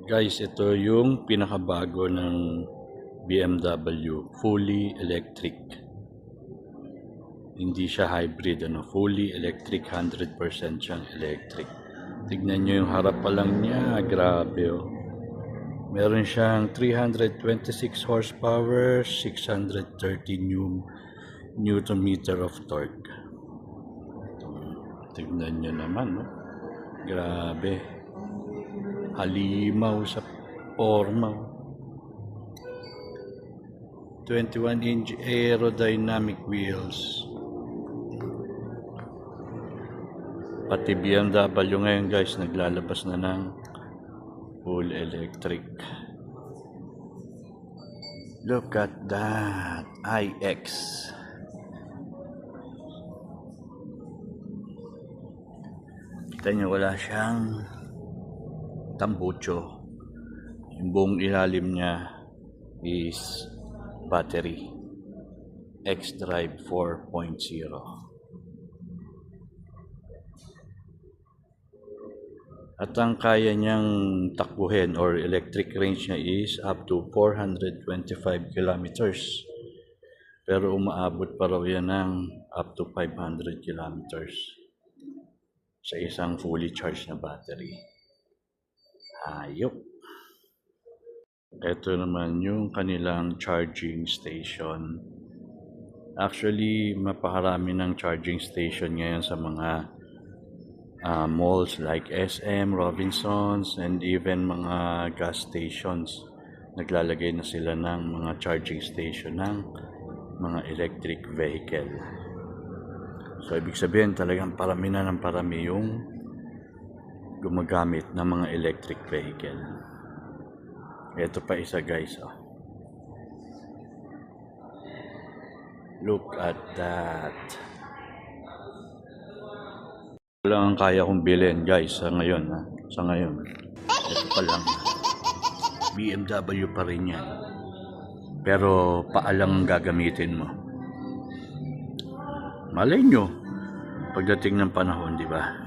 Guys, ito yung pinakabago ng BMW, fully electric. Hindi siya hybrid, fully electric, 100% siyang electric. Tignan nyo yung harap pa lang niya, grabe oh. Meron siyang 326 horsepower, 630 Newton meter of torque. Tignan nyo naman, no? Grabe. Halimaw sa forma. 21-inch aerodynamic wheels. Pati BMW ngayon guys, naglalabas na ng full electric. Look at that, iX. Kita nyo, wala siyang tambucho. Yung buong ilalim niya is battery xDrive 4.0. At ang kaya niyang takbuhin or electric range niya is up to 425 kilometers. Pero umaabot pa raw yan ng up to 500 kilometers sa isang fully charged na battery. Hayop. Ito naman yung kanilang charging station. Actually, mapakarami ng charging station ngayon sa mga malls like SM, Robinsons, and even mga gas stations. Naglalagay na sila ng mga charging station ng mga electric vehicle. So, ibig sabihin talagang parami na ng parami yung gumagamit ng mga electric vehicle. Ito pa isa guys, oh. Look at that. Ito lang ang kaya kong bilhin guys sa ngayon, ha? Sa ngayon. Ito pa lang. BMW pa rin yan. Pero paalang gagamitin mo. Malay nyo pagdating ng panahon, di ba?